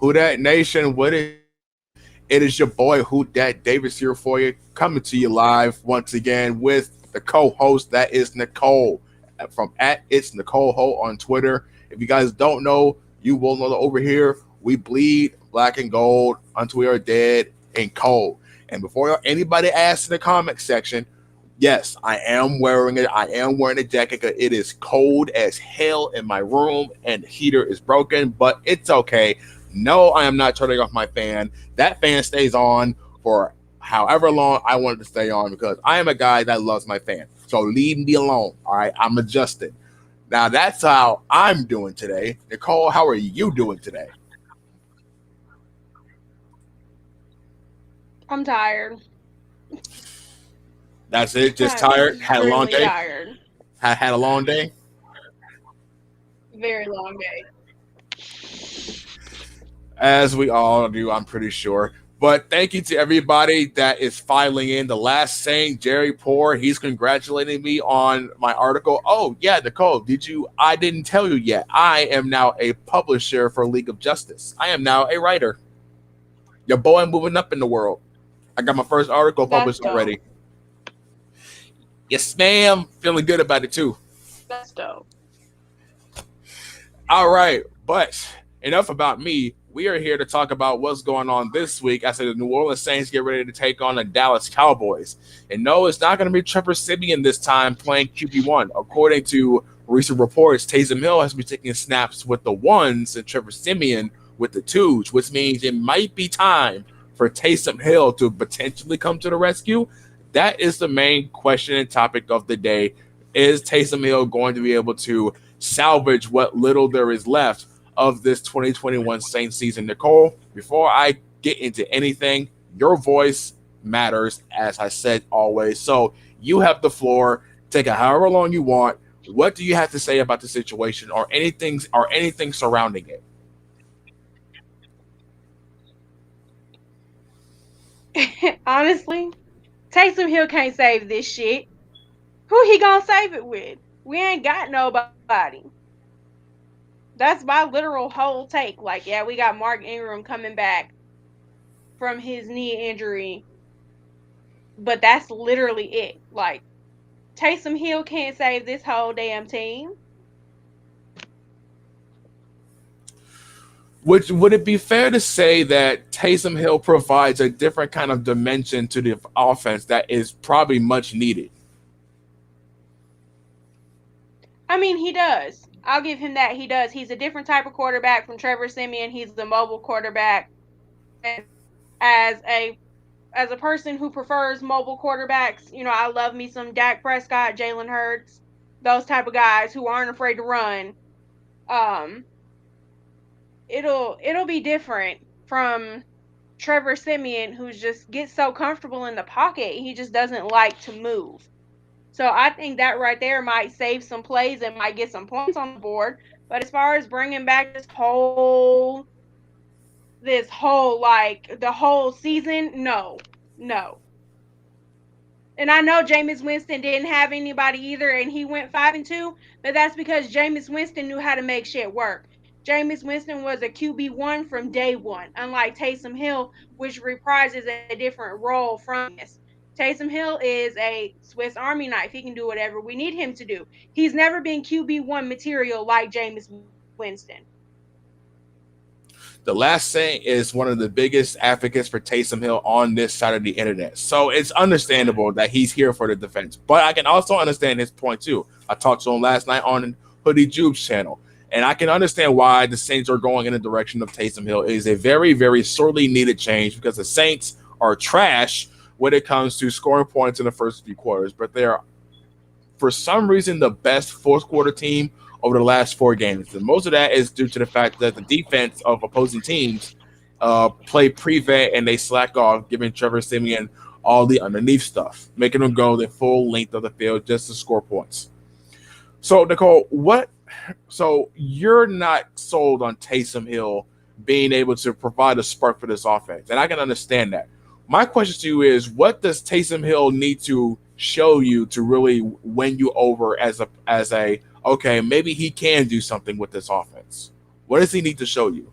Who Dat Nation? What is it? Is your boy Who Dat Davis here for you, coming to you live once again with the co-host that is Nicole from at It's Nicole Ho on Twitter. If you guys don't know, you will know that over here we bleed black and gold until we are dead and cold. And before anybody asks in the comment section, yes, I am wearing it. I am wearing a jacket because it is cold as hell in my room and the heater is broken, but it's okay. No, I am not turning off my fan. That fan stays on for however long I want it to stay on because I am a guy that loves my fan. So leave me alone. All right. I'm adjusted. Now that's how I'm doing today. Nicole, how are you doing today? I'm tired. That's it. Just I'm tired. Had a long extremely day. tired. Had a long day. Very long day. As we all do, I'm pretty sure. But thank you to everybody that is filing in. The last saying, Jerry Poor, he's congratulating me on my article. Oh, yeah, Nicole, did you? I didn't tell you yet. I am now a publisher for League of Justice. I am now a writer. Your boy moving up in the world. I got my first article That's published dope. already. Yes, ma'am. Feeling good about it too. That's dope. All right, but enough about me. We are here to talk about what's going on this week as the New Orleans Saints get ready to take on the Dallas Cowboys. And no, it's not going to be Trevor Simeon this time playing QB1. According to recent reports, Taysom Hill has been taking snaps with the ones and Trevor Simeon with the twos, which means it might be time for Taysom Hill to potentially come to the rescue. That is the main question and topic of the day. Is Taysom Hill going to be able to salvage what little there is left of this 2021 Saints season? Nicole, before I get into anything, your voice matters, as I said always. So you have the floor. Take it however long you want. What do you have to say about the situation or anything surrounding it? Honestly, Taysom Hill can't save this shit. Who he gonna save it with? We ain't got nobody. That's my literal whole take. Like, yeah, we got Mark Ingram coming back from his knee injury, but that's literally it. Like, Taysom Hill can't save this whole damn team. Would it be fair to say that Taysom Hill provides a different kind of dimension to the offense that is probably much needed? I mean, he does. I'll give him that. He does. He's a different type of quarterback from Trevor Simeon. He's the mobile quarterback. And as a person who prefers mobile quarterbacks, I love me some Dak Prescott, Jalen Hurts, those type of guys who aren't afraid to run. Um, it'll be different from Trevor Simeon, who just gets so comfortable in the pocket, he just doesn't like to move. So I think that right there might save some plays and might get some points on the board. But as far as bringing back this whole like the whole season, no, no. And I know Jameis Winston didn't have anybody either, and he went 5-2. But that's because Jameis Winston knew how to make shit work. Jameis Winston was a QB1 from day one, unlike Taysom Hill, which reprises a different role from this. Taysom Hill is a Swiss Army knife. He can do whatever we need him to do. He's never been QB1 material like Jameis Winston. The last saying is one of the biggest advocates for Taysom Hill on this side of the internet. So it's understandable that he's here for the defense. But I can also understand his point too. I talked to him last night on Hoodie Jube's channel. And I can understand why the Saints are going in the direction of Taysom Hill. It is a very, very sorely needed change because the Saints are trash when it comes to scoring points in the first few quarters. But they are, for some reason, the best fourth quarter team over the last four games. And most of that is due to the fact that the defense of opposing teams play prevent and they slack off, giving Trevor Simeon all the underneath stuff, making them go the full length of the field just to score points. So, Nicole, so you're not sold on Taysom Hill being able to provide a spark for this offense, and I can understand that. My question to you is, what does Taysom Hill need to show you to really win you over as a okay, maybe he can do something with this offense? What does he need to show you?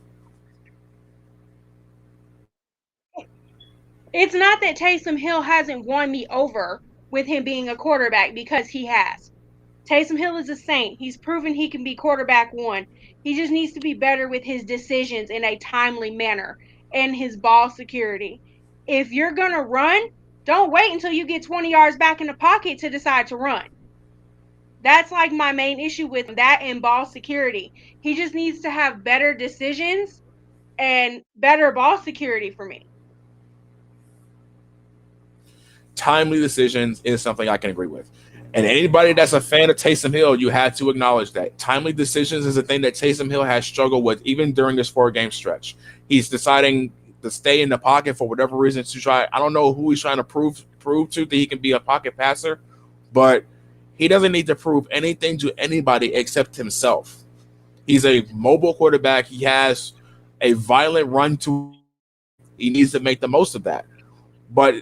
It's not that Taysom Hill hasn't won me over with him being a quarterback, because he has. Taysom Hill is a saint. He's proven he can be quarterback one. He just needs to be better with his decisions in a timely manner and his ball security. If you're going to run, don't wait until you get 20 yards back in the pocket to decide to run. That's like my main issue with that and ball security. He just needs to have better decisions and better ball security for me. Timely decisions is something I can agree with. And anybody that's a fan of Taysom Hill, you had to acknowledge that timely decisions is a thing that Taysom Hill has struggled with even during this 4 game stretch. He's deciding to stay in the pocket for whatever reason to try. I don't know who he's trying to prove to that he can be a pocket passer, but he doesn't need to prove anything to anybody except himself. He's a mobile quarterback. He has a violent run to his game. He needs to make the most of that. But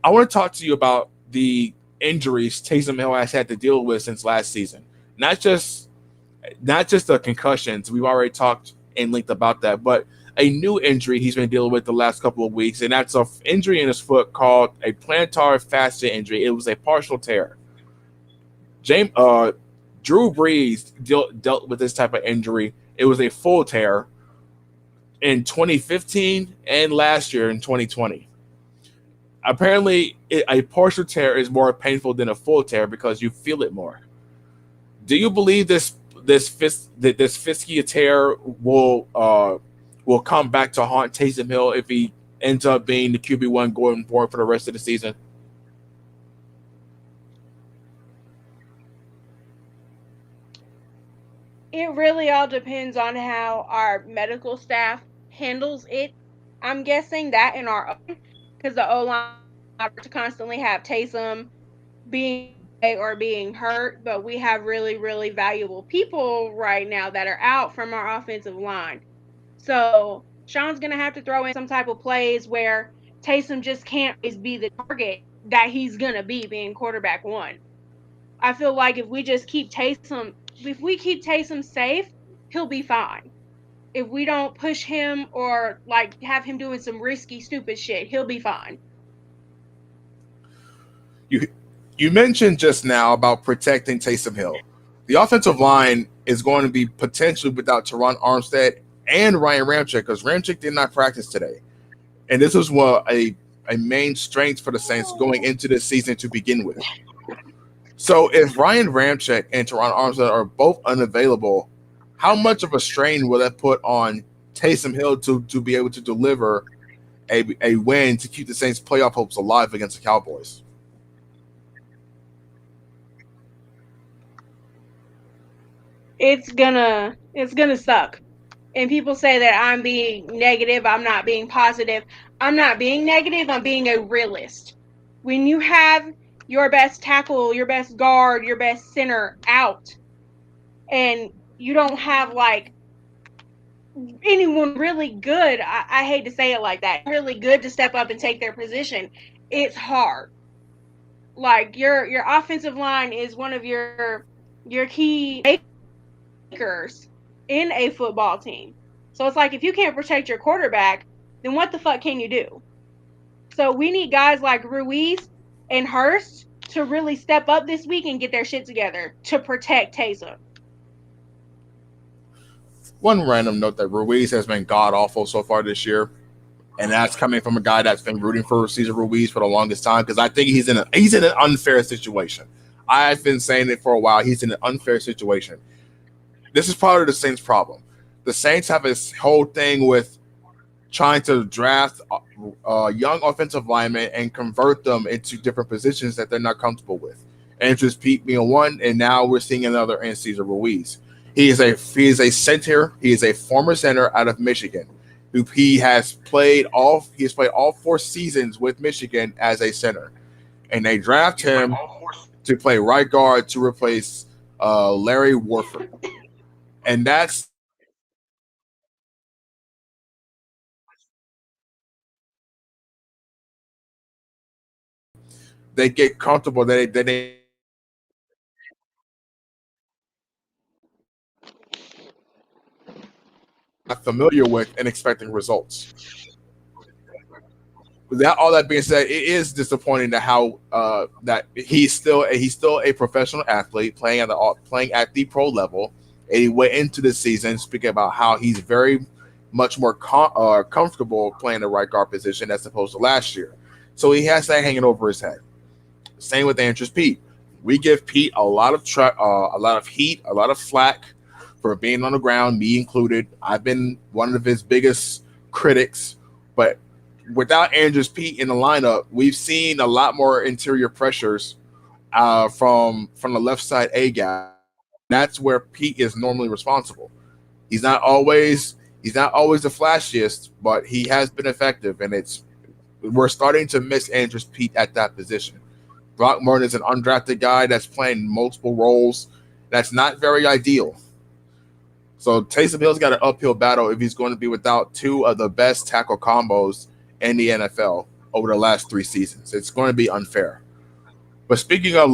I want to talk to you about the injuries Taysom Hill has had to deal with since last season. Not just the concussions. We've already talked in length about that, but a new injury he's been dealing with the last couple of weeks, and that's an injury in his foot called a plantar fascia injury. It was a partial tear. James Drew Brees dealt with this type of injury. It was a full tear in 2015 and last year in 2020. Apparently, a partial tear is more painful than a full tear because you feel it more. Do you believe this fiscia tear will come back to haunt Taysom Hill if he ends up being the QB1 going forward for the rest of the season? It really all depends on how our medical staff handles it. I'm guessing that in our because the O line to constantly have Taysom being away or being hurt, but we have really, really valuable people right now that are out from our offensive line. So Sean's gonna have to throw in some type of plays where Taysom just can't always be the target that he's gonna be being quarterback one. I feel like if we keep Taysom safe, he'll be fine. If we don't push him or like have him doing some risky, stupid shit, he'll be fine. You you mentioned just now about protecting Taysom Hill. The offensive line is going to be potentially without Teron Armstead and Ryan Ramczyk because Ramczyk did not practice today, and this was what a main strength for the Saints going into this season to begin with. So if Ryan Ramczyk and Teron Armstead are both unavailable, how much of a strain will that put on Taysom Hill to be able to deliver a win to keep the Saints' playoff hopes alive against the Cowboys? It's gonna suck. And people say that I'm being negative, I'm not being positive. I'm not being negative, I'm being a realist. When you have your best tackle, your best guard, your best center out, and you don't have like anyone really good, I hate to say it like that, really good to step up and take their position, it's hard. Like your offensive line is one of your key makers in a football team. So it's like if you can't protect your quarterback, then what the fuck can you do? So we need guys like Ruiz and Hurst to really step up this week and get their shit together to protect Taysom. One random note that Ruiz has been god awful so far this year, and that's coming from a guy that's been rooting for Cesar Ruiz for the longest time because I think he's in an unfair situation. I've been saying it for a while. He's in an unfair situation. This is part of the Saints' problem. The Saints have this whole thing with trying to draft young offensive linemen and convert them into different positions that they're not comfortable with. And just Pete being one, and now we're seeing another in Cesar Ruiz. He is a center. He is a former center out of Michigan. Who he has played all 4 seasons with Michigan as a center, and they draft him to play right guard to replace Larry Warford. And that's they get comfortable. They not familiar with and expecting results. That all that being said, it is disappointing that how that he's still a professional athlete playing at the pro level, and he went into the season speaking about how he's very much more comfortable playing the right guard position as opposed to last year. So he has that hanging over his head. Same with Andrews Pete. We give Pete a lot of heat, a lot of flack for being on the ground, me included. I've been one of his biggest critics, but without Andrews Pete in the lineup, we've seen a lot more interior pressures from the left side A gap, and that's where Pete is normally responsible. He's not always he's not always the flashiest, but he has been effective, and it's we're starting to miss Andrews Pete at that position. Brock Martin is an undrafted guy that's playing multiple roles. That's not very ideal. So Taysom Hill's got an uphill battle if he's going to be without two of the best tackle combos in the NFL over the last 3 seasons. It's going to be unfair. But speaking of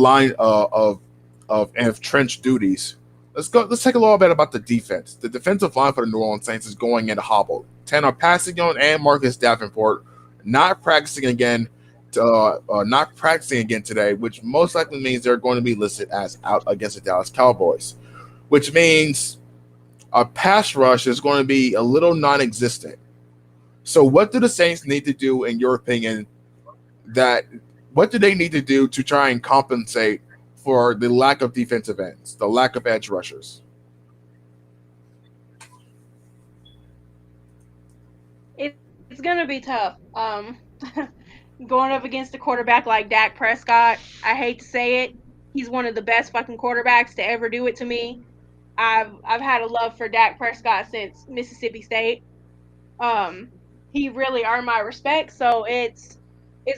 of trench duties, let's go. Let's take a little bit about the defense. The defensive line for the New Orleans Saints is going into hobbled. Tanner Passignon and Marcus Davenport not practicing again. Not practicing again today, which most likely means they're going to be listed as out against the Dallas Cowboys, which means a pass rush is going to be a little non-existent. So, what do the Saints need to do, in your opinion? That what do they need to do to try and compensate for the lack of defensive ends, the lack of edge rushers? It's gonna be tough. Going up against a quarterback like Dak Prescott, I hate to say it, he's one of the best fucking quarterbacks to ever do it to me. I've had a love for Dak Prescott since Mississippi State. Um, he really earned my respect. So it's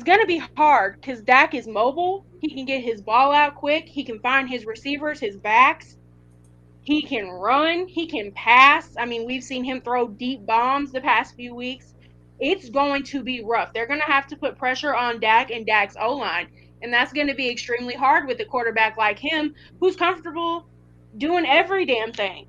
gonna be hard because Dak is mobile. He can get his ball out quick. He can find his receivers, his backs. He can run. He can pass. I mean, we've seen him throw deep bombs the past few weeks. It's going to be rough. They're going to have to put pressure on Dak and Dak's O line. And that's going to be extremely hard with a quarterback like him who's comfortable doing every damn thing.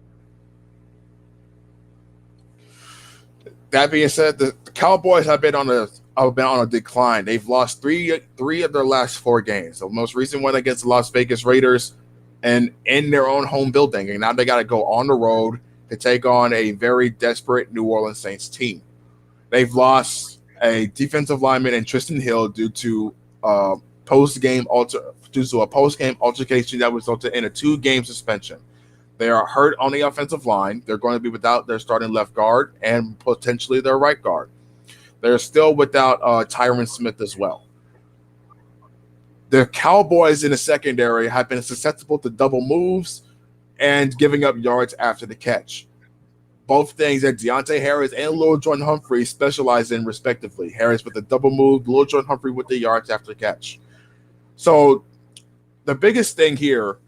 That being said, the Cowboys have been on a decline. They've lost three of their last 4 games. The most recent one against the Las Vegas Raiders, and in their own home building. And now they got to go on the road to take on a very desperate New Orleans Saints team. They've lost a defensive lineman in Tristan Hill due to a post game altercation that resulted in a 2-game suspension. They are hurt on the offensive line. They're going to be without their starting left guard and potentially their right guard. They're still without Tyron Smith as well. The Cowboys in the secondary have been susceptible to double moves and giving up yards after the catch. Both things that Deontay Harris and Lil Jordan Humphrey specialize in, respectively. Harris with the double move, Lil Jordan Humphrey with the yards after the catch. So the biggest thing here,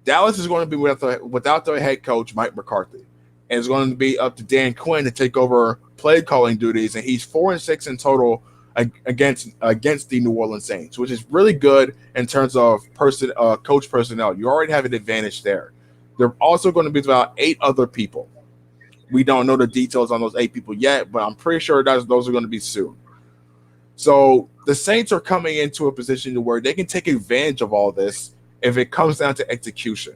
Dallas is going to be without their head coach, Mike McCarthy. And it's going to be up to Dan Quinn to take over play calling duties. And he's 4-6 in total against the New Orleans Saints, which is really good in terms of coach personnel. You already have an advantage there. They're also going to be about 8 other people. We don't know the details on those 8 people yet, but I'm pretty sure those are going to be soon. So the Saints are coming into a position where they can take advantage of all this if it comes down to execution.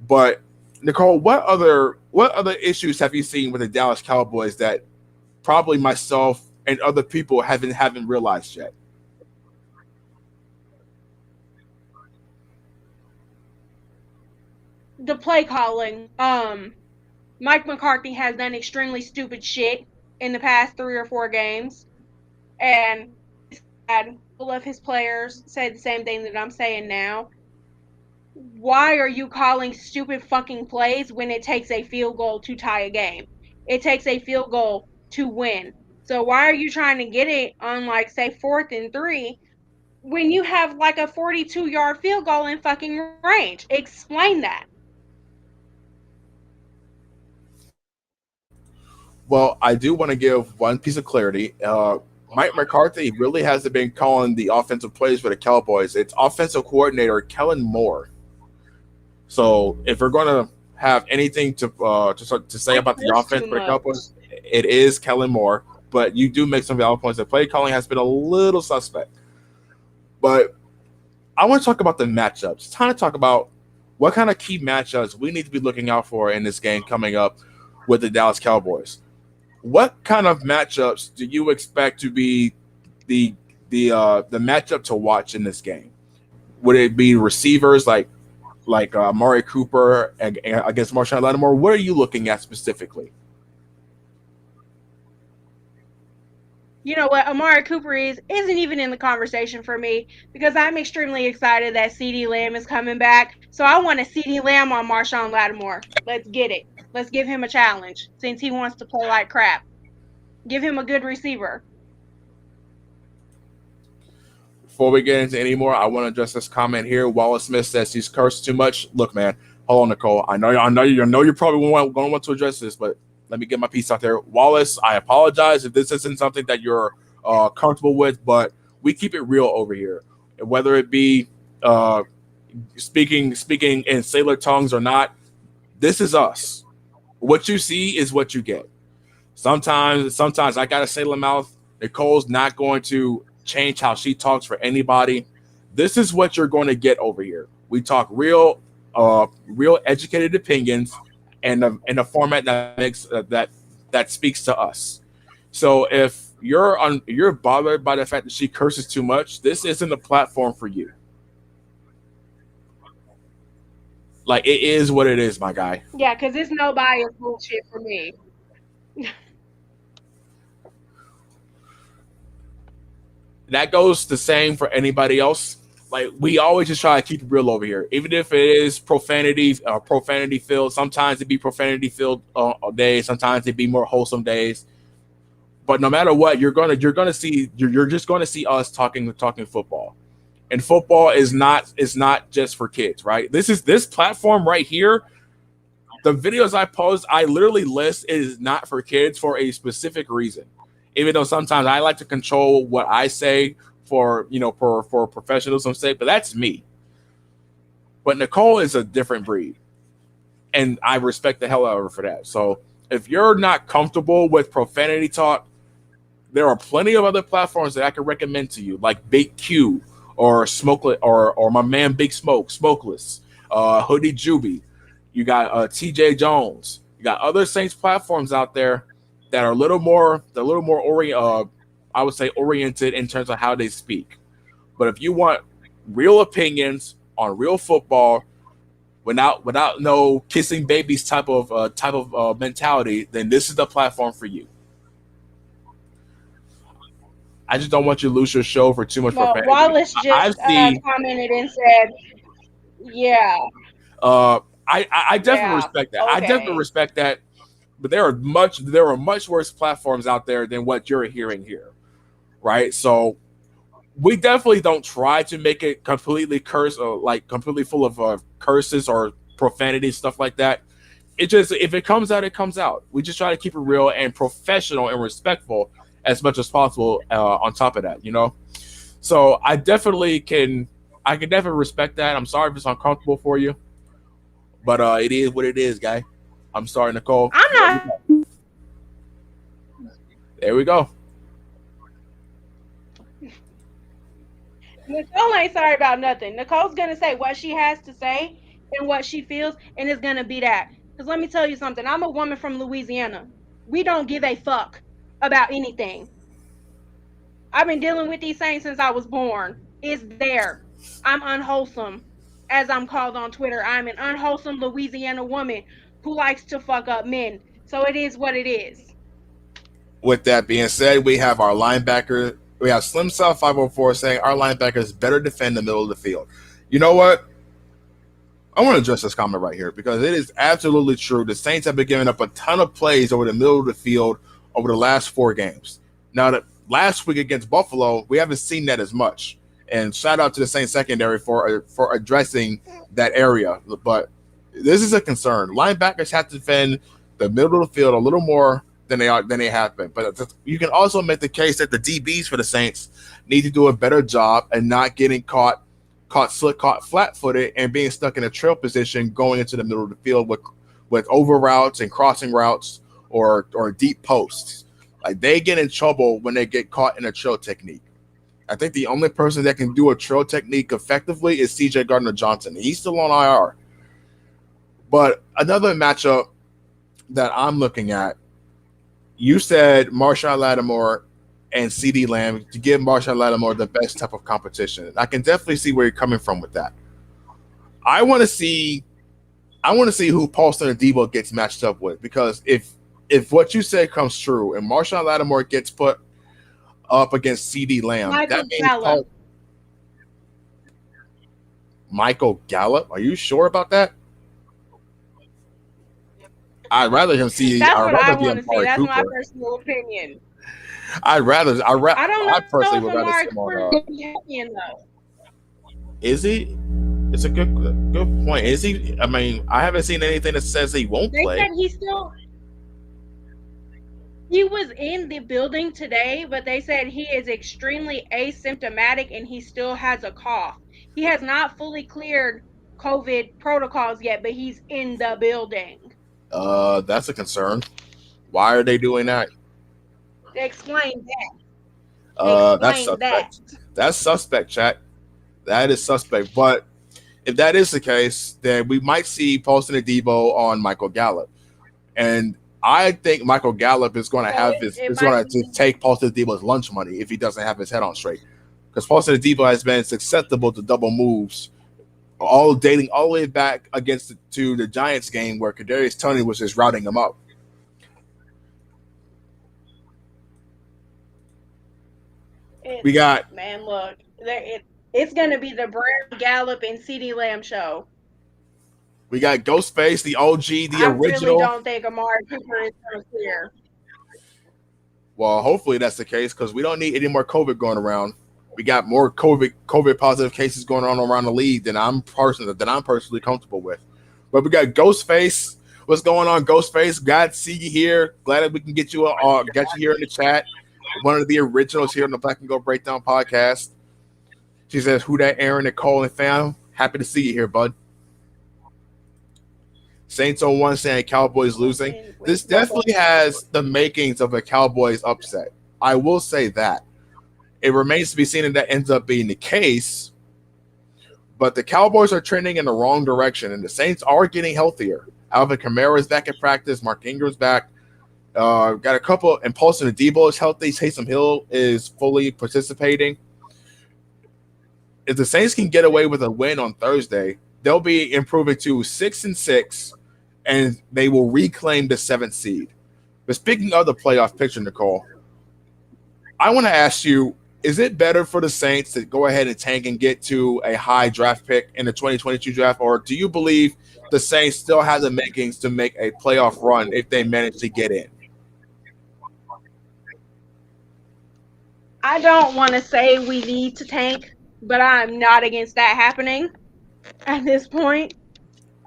But Nicole, what other issues have you seen with the Dallas Cowboys that probably myself and other people haven't realized yet? The play calling. Mike McCarthy has done extremely stupid shit in the past 3 or 4 games. And had all of his players say the same thing that I'm saying now. Why are you calling stupid fucking plays when it takes a field goal to tie a game? It takes a field goal to win. So why are you trying to get it on, like, say 4th and 3 when you have like a 42-yard field goal in fucking range? Explain that. Well, I do want to give one piece of clarity. Mike McCarthy really hasn't been calling the offensive plays for the Cowboys. It's offensive coordinator Kellen Moore. So if we're going to have anything to say about the That's offense too for the much. Cowboys, it is Kellen Moore. but you do make some valid points. The play calling has been a little suspect. But I want to talk about the matchups. It's time to talk about what kind of key matchups we need to be looking out for in this game coming up with the Dallas Cowboys. What kind of matchups do you expect to be the the matchup to watch in this game? Would it be receivers like Amari Cooper against Marshawn Lattimore? What are you looking at specifically? You know what Amari Cooper isn't even in the conversation for me because I'm extremely excited that CeeDee Lamb is coming back. So I want a CeeDee Lamb on Marshawn Lattimore. Let's get it. Let's give him a challenge since he wants to play like crap. Give him a good receiver. Before we get into any more, I want to address this comment here. Wallace Smith says he's cursed too much. Look, man, hold on, Nicole. I know you're probably going to want to address this, but let me get my piece out there. Wallace, I apologize if this isn't something that you're comfortable with, but we keep it real over here. Whether it be speaking in sailor tongues or not, this is us. What you see is what you get. Sometimes I got a sailor mouth. Nicole's not going to change how she talks for anybody. This is what you're going to get over here. We talk real educated opinions and in a format that makes that speaks to us. So if you're bothered by the fact that she curses too much, this isn't a platform for you. Like, it is what it is, my guy. Yeah, because it's no bias bullshit for me. That goes the same for anybody else. Like, we always just try to keep it real over here, even if it is profanity filled. Sometimes it be profanity filled days. Sometimes it be more wholesome days. But no matter what, you're just gonna see us talking football. And football is not just for kids, right? This platform right here. The videos I post, I literally list is not for kids for a specific reason. Even though sometimes I like to control what I say for professionalism's sake, but that's me. But Nicole is a different breed, and I respect the hell out of her for that. So if you're not comfortable with profanity talk, there are plenty of other platforms that I can recommend to you, like Big Q or Smokeless or my man Big Smokeless, Hoodie Juby. You got TJ Jones. You got other Saints platforms out there that are a little more I would say oriented in terms of how they speak. But if you want real opinions on real football without no kissing babies type of mentality, then this is the platform for you. I just don't want you to lose your show for too much Well, profanity. Wallace I just see. commented and said, yeah, I definitely yeah, respect that. I definitely okay. respect that. But there are much worse platforms out there than what you're hearing here, right? So we definitely don't try to make it completely curse or like completely full of curses or profanity stuff like that. It just, if it comes out, it comes out. We just try to keep it real and professional and respectful as much as possible. On top of that, so I can definitely respect that. I'm sorry if it's uncomfortable for you, but it is what it is, guy. I'm sorry, Nicole. I'm not. There we go. Nicole ain't sorry about nothing. Nicole's gonna say what she has to say and what she feels, and it's gonna be that. Because let me tell you something. I'm a woman from Louisiana. We don't give a fuck about anything. I've been dealing with these things since I was born. It's there. I'm unwholesome, as I'm called on Twitter. I'm an unwholesome Louisiana woman who likes to fuck up men. So it is what it is. With that being said, we have our linebacker. We have Slim South 504 saying our linebackers better defend the middle of the field. You know what? I want to address this comment right here because it is absolutely true. The Saints have been giving up a ton of plays over the middle of the field over the last 4 games. Now, that last week against Buffalo, we haven't seen that as much. And shout out to the Saints secondary for addressing that area. But this is a concern. Linebackers have to defend the middle of the field a little more than they have been. But you can also make the case that the DBs for the Saints need to do a better job and not getting caught flat-footed and being stuck in a trail position going into the middle of the field with over routes and crossing routes or deep posts. Like they get in trouble when they get caught in a trill technique. I think the only person that can do a trill technique effectively is CJ Gardner Johnson. He's still on IR. But another matchup that I'm looking at, you said Marshawn Lattimore and CD Lamb to give Marshawn Lattimore the best type of competition. I can definitely see where you're coming from with that. I want to see who Paulson and Debo gets matched up with, because if what you said comes true and Marshawn Lattimore gets put up against CD Lamb, Michael that means Gallup. Michael Gallup. Are you sure about that? I'd rather him see. That's I'd what rather I be want to see. Amari That's my Cooper. personal opinion. I don't know personally if would rather see Amari him Cooper on. is champion though. Is he? It's a good point. Is he? I mean, I haven't seen anything that says he won't They play. said he was in the building today, but they said he is extremely asymptomatic and he still has a cough. He has not fully cleared COVID protocols yet, but he's in the building. That's a concern. Why are they doing that? Explain that. That's Explain that. suspect. That's suspect, chat. That is suspect. But if that is the case, then we might see Paulson and Debo on Michael Gallup. And I think Michael Gallup is going to have to take Paulson Debo's lunch money if he doesn't have his head on straight. Because Paulson Debo has been susceptible to double moves, all dating all the way back to the Giants game where Kadarius Toney was just routing him up. We got look, it's going to be the Brown, Gallup, and CeeDee Lamb show. We got Ghostface, the OG, the original. I really don't think Amari Cooper is going to clear. Well, hopefully that's the case, because we don't need any more COVID going around. We got more COVID positive cases going on around the league than I'm personally comfortable with. But we got Ghostface. What's going on, Ghostface? Glad to see you here. Glad that we can get you here in the chat. One of the originals here on the Black and Gold Breakdown podcast. She says, "Who that, Aaron, Nicole, and fam? Happy to see you here, bud." Saints on one saying Cowboys losing. This definitely has the makings of a Cowboys upset. I will say that. It remains to be seen if that ends up being the case. But the Cowboys are trending in the wrong direction, and the Saints are getting healthier. Alvin Kamara is back in practice. Mark Ingram's back. Got a couple, and Paulson and Debo is healthy. Taysom Hill is fully participating. If the Saints can get away with a win on Thursday, they'll be improving to 6-6, and they will reclaim the 7th seed. But speaking of the playoff picture, Nicole, I want to ask you, is it better for the Saints to go ahead and tank and get to a high draft pick in the 2022 draft, or do you believe the Saints still have the makings to make a playoff run if they manage to get in? I don't want to say we need to tank, but I'm not against that happening at this point.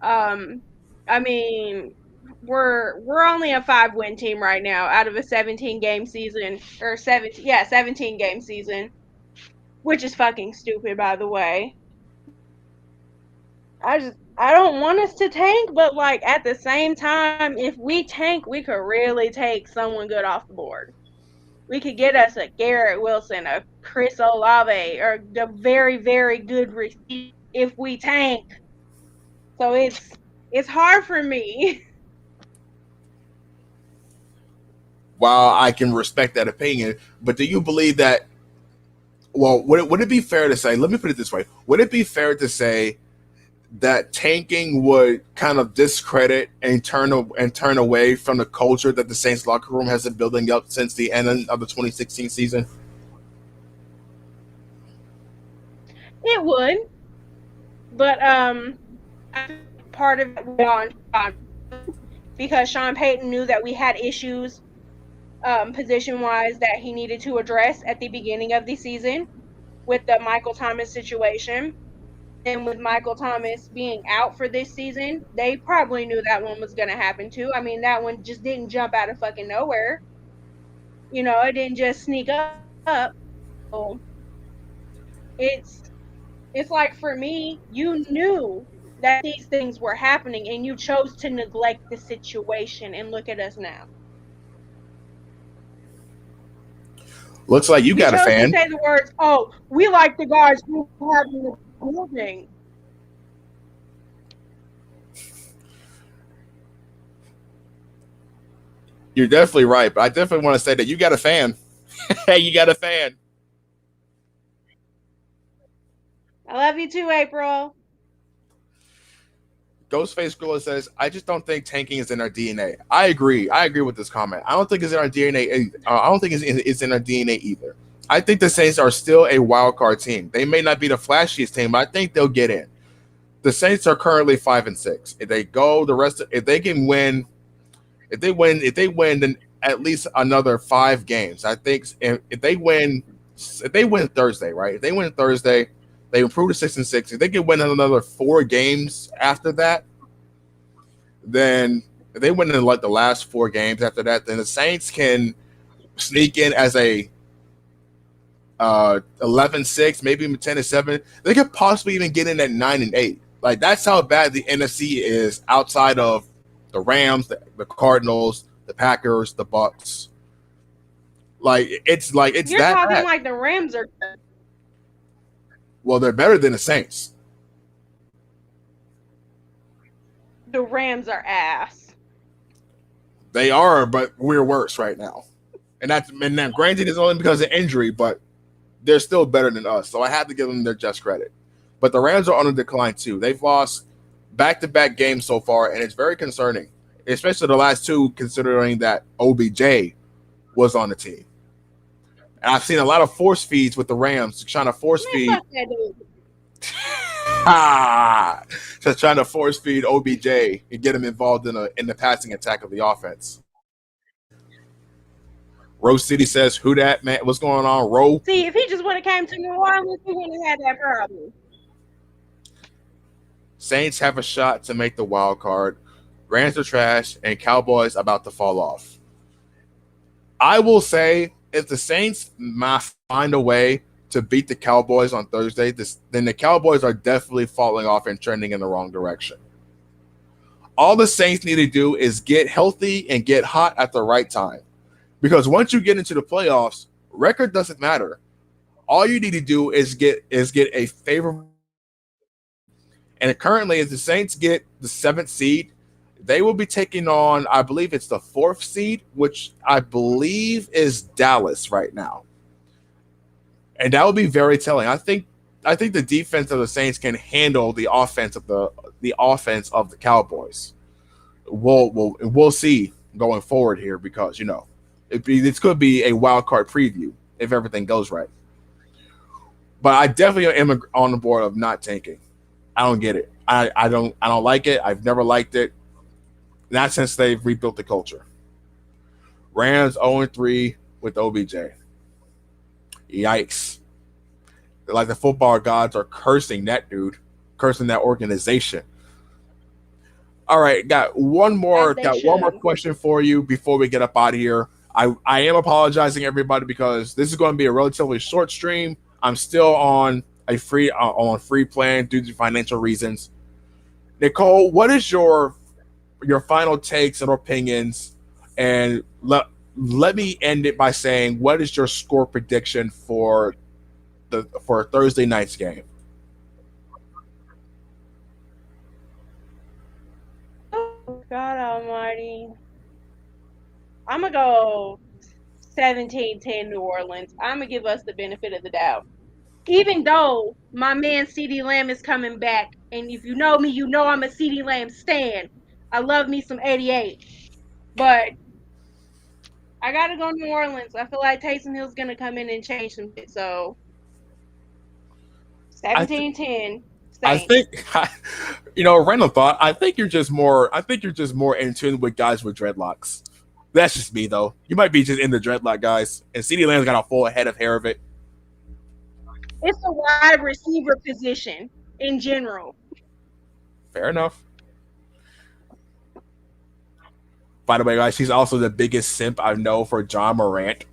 I mean, we're only a 5-win team right now out of a 17-game season, or 17-game season, which is fucking stupid, by the way. I don't want us to tank, but like at the same time, if we tank, we could really take someone good off the board. We could get us a Garrett Wilson, a Chris Olave, or the very, very good receiver if we tank. So it's hard for me. While I can respect that opinion, but do you believe that? Well, would it be fair to say? Let me put it this way: would it be fair to say that tanking would kind of discredit and turn away from the culture that the Saints locker room has been building up since the end of the 2016 season? It would, but part of it was on because Sean Payton knew that we had issues position-wise that he needed to address at the beginning of the season with the Michael Thomas situation. And with Michael Thomas being out for this season, they probably knew that one was going to happen too. I mean, that one just didn't jump out of fucking nowhere. You know, it didn't just sneak up. So it's like, for me, you knew that these things were happening and you chose to neglect the situation, and look at us now. Looks like you He got a chose to fan. say the words, "Oh, we like the guys who have in the building." You're definitely right, but I definitely want to say that you got a fan. Hey, you got a fan. I love you too, April. Ghostface Gorilla says, "I just don't think tanking is in our DNA." I agree. I agree with this comment. I don't think it's in our DNA. I don't think it's in our DNA either. I think the Saints are still a wild card team. They may not be the flashiest team, but I think they'll get in. The Saints are currently 5-6. If they go the rest, if they can win, if they win, then at least another 5 games. I think if they win Thursday, right? If they win Thursday, they improve to 6-6. If they can win another 4 games after that, then if they win in like the last 4 games after that, then the Saints can sneak in as a 11-6, maybe even 10-7. They could possibly even get in at 9-8. Like that's how bad the NFC is outside of the Rams, the Cardinals, the Packers, the Bucks. Like it's You're that talking bad. like the Rams are good. Well, they're better than the Saints. The Rams are ass. They are, but we're worse right now. And then granted, it's only because of injury, but they're still better than us. So I have to give them their just credit. But the Rams are on a decline too. They've lost back-to-back games so far, and it's very concerning, especially the last 2, considering that OBJ was on the team. And I've seen a lot of force feeds with the Rams trying to force Man, feed. fuck that dude. Just trying to force feed OBJ and get him involved in the passing attack of the offense. Rose City says, "Who that man? What's going on, Ro?" See, if he just would have came to New Orleans, he wouldn't have had that problem. Saints have a shot to make the wild card. Rams are trash, and Cowboys about to fall off. I will say, if the Saints find a way to beat the Cowboys on Thursday, then the Cowboys are definitely falling off and trending in the wrong direction. All the Saints need to do is get healthy and get hot at the right time. Because once you get into the playoffs, record doesn't matter. All you need to do is get a favorable. And currently, if the Saints get the 7th seed, they will be taking on, I believe it's the 4th seed, which I believe is Dallas right now. And that will be very telling. I think the defense of the Saints can handle the offense of the Cowboys. We'll see going forward here because this could be a wild card preview if everything goes right. But I definitely am on the board of not tanking. I don't get it. I don't like it. I've never liked it. Not since they've rebuilt the culture. Rams 0-3 with OBJ. Yikes. Like the football gods are cursing that dude, cursing that organization. All right, got one more question for you before we get up out of here. I am apologizing everybody because this is going to be a relatively short stream. I'm still on a free plan due to financial reasons. Nicole, what is your final takes and opinions? And let me end it by saying, what is your score prediction for Thursday night's game? Oh, God almighty. I'm going to go 17-10 New Orleans. I'm going to give us the benefit of the doubt. Even though my man CeeDee Lamb is coming back, and if you know me, you know I'm a CeeDee Lamb stan. I love me some 88. But I got to go New Orleans. I feel like Taysom Hill's going to come in and change some shit. So 17-10 I Saints. think random thought. I think you're just more in tune with guys with dreadlocks. That's just me though. You might be just in the dreadlock guys. And CeeDee Lamb's got a full head of hair of it. It's a wide receiver position in general. Fair enough. By the way, guys, she's also the biggest simp I know for John Morant.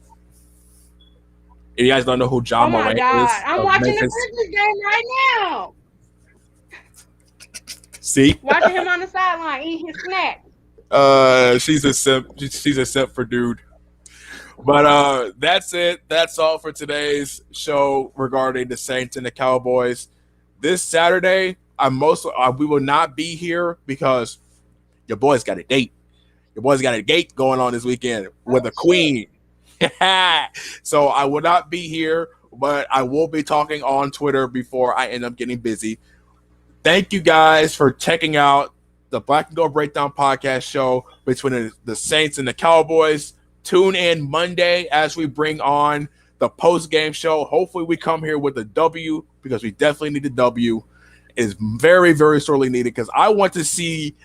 If you guys don't know who John Morant is, I'm watching the Grizzlies game right now. See, watching him on the sideline eat his snack. She's a simp. She's a simp for dude. But that's it. That's all for today's show regarding the Saints and the Cowboys. This Saturday, we will not be here because your boys got a date. Your boys got a date going on this weekend with a queen. So I will not be here, but I will be talking on Twitter before I end up getting busy. Thank you guys for checking out the Black and Gold Breakdown podcast show between the Saints and the Cowboys. Tune in Monday as we bring on the post-game show. Hopefully we come here with a W because we definitely need a W. It is very, very sorely needed because I want to see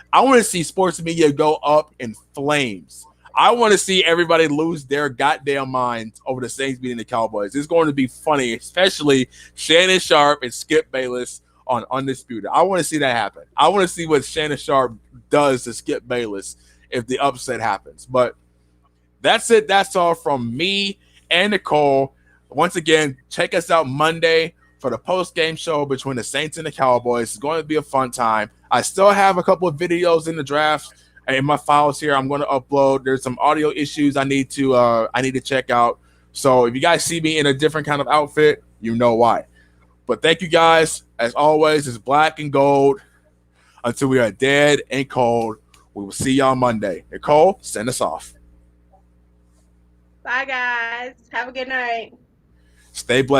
sports media go up in flames. I want to see everybody lose their goddamn minds over the Saints beating the Cowboys. It's going to be funny, especially Shannon Sharp and Skip Bayless on Undisputed. I want to see that happen. I want to see what Shannon Sharp does to Skip Bayless if the upset happens. But that's it. That's all from me and Nicole. Once again, check us out Monday for the post-game show between the Saints and the Cowboys. It's going to be a fun time. I still have a couple of videos in the draft in my files here. I'm going to upload. There's some audio issues I need to check out. So if you guys see me in a different kind of outfit, you know why. But thank you guys. As always, it's Black and Gold. Until we are dead and cold, we will see y'all Monday. Nicole, send us off. Bye, guys. Have a good night. Stay blessed.